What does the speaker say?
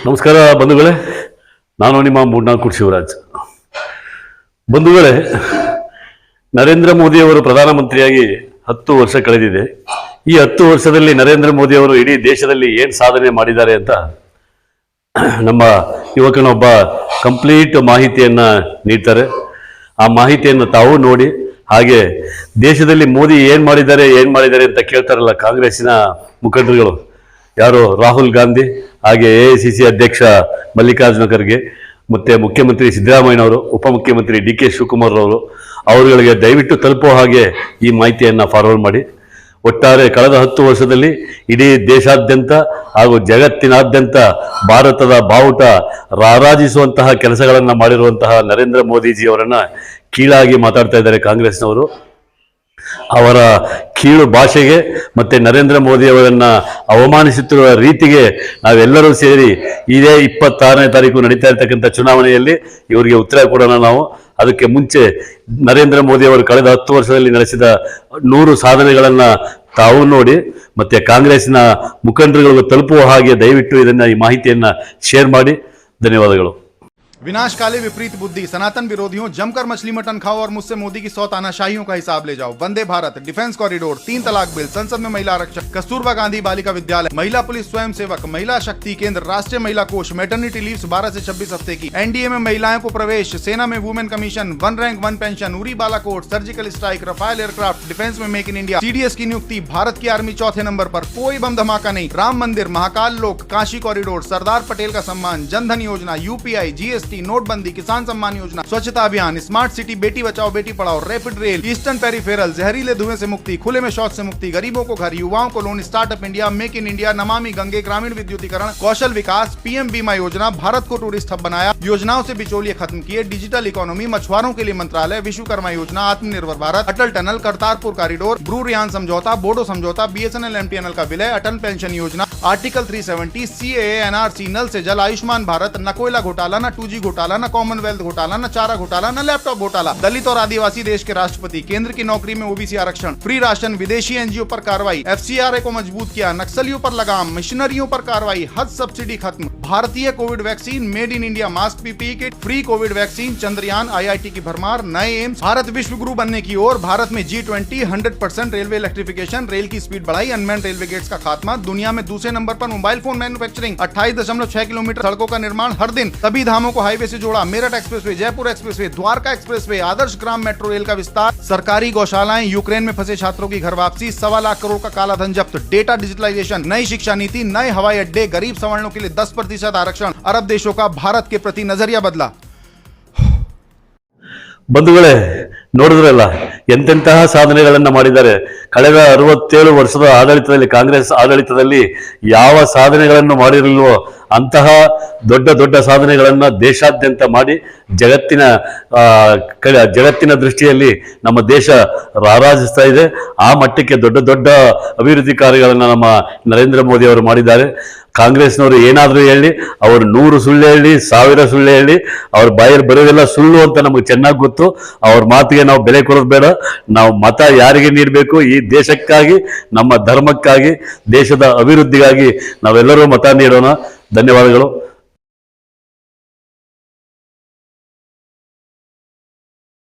ನಮಸ್ಕಾರ ಬಂಧುಗಳೇ, ನಾನು ನಿಮ್ಮ ಮೂಡ್ನಾಲ್ಕು ಶಿವರಾಜ್. ಬಂಧುಗಳೇ, ನರೇಂದ್ರ ಮೋದಿಯವರು ಪ್ರಧಾನಮಂತ್ರಿಯಾಗಿ 10 ವರ್ಷ ಕಳೆದಿದೆ. ಈ 10 ವರ್ಷದಲ್ಲಿ ನರೇಂದ್ರ ಮೋದಿಯವರು ಇಡೀ ದೇಶದಲ್ಲಿ ಏನು ಸಾಧನೆ ಮಾಡಿದ್ದಾರೆ ಅಂತ ನಮ್ಮ ಯುವಕನೊಬ್ಬ ಕಂಪ್ಲೀಟ್ ಮಾಹಿತಿಯನ್ನು ನೀಡ್ತಾರೆ. ಆ ಮಾಹಿತಿಯನ್ನು ತಾವು ನೋಡಿ, ಹಾಗೆ ದೇಶದಲ್ಲಿ ಮೋದಿ ಏನು ಮಾಡಿದ್ದಾರೆ ಅಂತ ಕೇಳ್ತಾರಲ್ಲ ಕಾಂಗ್ರೆಸ್ಸಿನ ಮುಖಂಡರುಗಳು, ಯಾರು ರಾಹುಲ್ ಗಾಂಧಿ, ಹಾಗೆ AICC ಅಧ್ಯಕ್ಷ ಮಲ್ಲಿಕಾರ್ಜುನ ಖರ್ಗೆ, ಮತ್ತು ಮುಖ್ಯಮಂತ್ರಿ ಸಿದ್ದರಾಮಯ್ಯನವರು, ಉಪಮುಖ್ಯಮಂತ್ರಿ DK ಶಿವಕುಮಾರ್ ಅವರು, ಅವರುಗಳಿಗೆ ದಯವಿಟ್ಟು ತಲುಪುವ ಹಾಗೆ ಈ ಮಾಹಿತಿಯನ್ನು ಫಾರ್ವರ್ಡ್ ಮಾಡಿ. ಒಟ್ಟಾರೆ ಕಳೆದ 10 ವರ್ಷದಲ್ಲಿ ಇಡೀ ದೇಶಾದ್ಯಂತ ಹಾಗೂ ಜಗತ್ತಿನಾದ್ಯಂತ ಭಾರತದ ಬಾವುಟ ರಾರಾಜಿಸುವಂತಹ ಕೆಲಸಗಳನ್ನು ಮಾಡಿರುವಂತಹ ನರೇಂದ್ರ ಮೋದಿಜಿಯವರನ್ನು ಕೀಳಾಗಿ ಮಾತಾಡ್ತಾ ಇದ್ದಾರೆ ಕಾಂಗ್ರೆಸ್ನವರು. ಅವರ ಕೀಳು ಭಾಷೆಗೆ ಮತ್ತು ನರೇಂದ್ರ ಮೋದಿಯವರನ್ನು ಅವಮಾನಿಸುತ್ತಿರುವ ರೀತಿಗೆ ನಾವೆಲ್ಲರೂ ಸೇರಿ ಇದೇ 26ನೇ ತಾರೀಕು ನಡೀತಾ ಇರ್ತಕ್ಕಂಥ ಚುನಾವಣೆಯಲ್ಲಿ ಇವರಿಗೆ ಉತ್ತರ ಕೊಡೋಣ ನಾವು. ಅದಕ್ಕೆ ಮುಂಚೆ ನರೇಂದ್ರ ಮೋದಿಯವರು ಕಳೆದ 10 ವರ್ಷದಲ್ಲಿ ನಡೆಸಿದ 100 ಸಾಧನೆಗಳನ್ನು ತಾವು ನೋಡಿ, ಮತ್ತು ಕಾಂಗ್ರೆಸ್ಸಿನ ಮುಖಂಡರುಗಳು ತಲುಪುವ ಹಾಗೆ ದಯವಿಟ್ಟು ಈ ಮಾಹಿತಿಯನ್ನು ಶೇರ್ ಮಾಡಿ. ಧನ್ಯವಾದಗಳು. विनाशकाले विपरीत बुद्धि, सनातन विरोधियों जमकर मछली मटन खाओ और मुझसे मोदी की 100 तानाशाहियों का हिसाब ले जाओ। वंदे भारत, डिफेंस कॉरिडोर, 3 तलाक बिल, संसद में महिला आरक्षण, कस्तूरबा गांधी बालिका विद्यालय, महिला पुलिस स्वयं सेवक, महिला शक्ति केंद्र, राष्ट्रीय महिला कोष, मैटरनिटी लीव्स 12 से 26 हफ्ते की, NDA में महिलाओं को प्रवेश, सेना में women commission, 1 rank 1 pension, Uri Balakot, surgical strike, Rafale aircraft, defence में मेक इन इंडिया, CDS की नियुक्ति, भारत की आर्मी 4थे नंबर पर, कोई बम धमाका नहीं, राम मंदिर, महाकाल लोक, काशी कॉरिडोर, सरदार पटेल का सम्मान, जनधन योजना, UPI, GST, नोटबंदी, किसान सम्मान योजना, स्वच्छता अभियान, smart city, Beti Bachao Beti Padhao, rapid rail, eastern peripheral, जहरीले धुएं से मुक्ति, खुले में शौच से मुक्ति, गरीबों को घर, युवाओं को loan, startup India, make in India, Namami Gange, ग्रामीण विद्युतीकरण, कौशल विकास, PM बीमा योजना, भारत को टूरिस्ट हब बनाया, योजनाओं से बिचौलिए खत्म किए, डिजिटल इकोनॉमी, मछुआरों के लिए मंत्रालय, विश्वकर्मा योजना, आत्मनिर्भर भारत, अटल टनल, करतारपुर कॉरिडोर, ब्रू रियान समझौता, बोडो समझौता, BSNL MTNL का विलय, Atal pension Yojana, article 370, CAA NRC, Nal se Jal, Ayushman Bharat, न कोयला घोटाला, न 2G घोटाला, न कॉमनवेल्थ घोटाला, न चारा घोटाला, न लैपटॉप घोटाला, दलित और आदिवासी देश के राष्ट्रपति, केंद्र की नौकरी में OBC आरक्षण, फ्री राशन, विदेशी NGO पर कार्रवाई, FCRA को मजबूत किया, नक्सलियों पर लगाम, मिशनरियों पर कार्रवाई, हज सब्सिडी खत्म, भारतीय Covid vaccine, made in India mask, PPE kit, free Covid vaccine, Chandrayaan, IIT की भरमार, नए एम्स, भारत विश्व गुरु बनने की ओर, भारत में G20, 100% रेलवे इलेक्ट्रिफिकेशन, रेल की स्पीड बढ़ाई, अनमैन्ड रेलवे गेट्स का खात्मा, दुनिया में दूसरे नंबर पर मोबाइल फोन मैन्युफैक्चरिंग, 28.6 किलोमीटर सड़कों का निर्माण हर दिन, सभी धामों को हाईवे से जोड़ा, Meerut expressway, Jaipur expressway, Dwarka expressway, Adarsh Gram metro rail का विस्तार, सरकारी गौशालाएं, यूक्रेन में फंसे छात्रों की घर वापसी, 1.25 लाख करोड़ का काला धन जब्त, डेटा डिजिटलाइजेशन, नई शिक्षा नीति, नए हवाई अड्डे, गरीब सवर्णों के लिए 10% आरक्षण, अरब देशों का भारत के प्रति नजरिया बदला. ಬಂಧುಗಳೇ, ನೋಡಿದ್ರಲ್ಲ ಎಂತೆಂತಹ ಸಾಧನೆಗಳನ್ನು ಮಾಡಿದ್ದಾರೆ. ಕಳೆದ 67 ವರ್ಷದ ಆಡಳಿತದಲ್ಲಿ, ಕಾಂಗ್ರೆಸ್ ಆಡಳಿತದಲ್ಲಿ ಯಾವ ಸಾಧನೆಗಳನ್ನು ಮಾಡಿರಲಿಲ್ವೋ ಅಂತಹ ದೊಡ್ಡ ದೊಡ್ಡ ಸಾಧನೆಗಳನ್ನು ದೇಶಾದ್ಯಂತ ಮಾಡಿ ಜಗತ್ತಿನ ದೃಷ್ಟಿಯಲ್ಲಿ ನಮ್ಮ ದೇಶ ರಾರಾಜಿಸ್ತಾ ಇದೆ. ಆ ಮಟ್ಟಕ್ಕೆ ದೊಡ್ಡ ದೊಡ್ಡ ಅಭಿವೃದ್ಧಿ ಕಾರ್ಯಗಳನ್ನು ನಮ್ಮ ನರೇಂದ್ರ ಮೋದಿ ಅವರು ಮಾಡಿದ್ದಾರೆ. ಕಾಂಗ್ರೆಸ್ನವರು ಏನಾದರೂ ಹೇಳಿ, ಅವರು 100 ಸುಳ್ಳು ಹೇಳಿ, 1000 ಸುಳ್ಳು ಹೇಳಿ, ಅವ್ರ ಬಾಯಲ್ಲಿ ಬರೋದೆಲ್ಲ ಸುಳ್ಳು ಅಂತ ನಮಗೆ ಚೆನ್ನಾಗಿ ಗೊತ್ತು. ಅವ್ರ ಮಾತಿಗೆ ನಾವು ಬೆಲೆ ಕೊಡೋದು ಬೇಡ. ನಾವು ಮತ ಯಾರಿಗೆ ನೀಡಬೇಕು? ಈ ದೇಶಕ್ಕಾಗಿ, ನಮ್ಮ ಧರ್ಮಕ್ಕಾಗಿ, ದೇಶದ ಅಭಿವೃದ್ಧಿಗಾಗಿ ನಾವೆಲ್ಲರೂ ಮತ ನೀಡೋಣ. ಧನ್ಯವಾದಗಳು.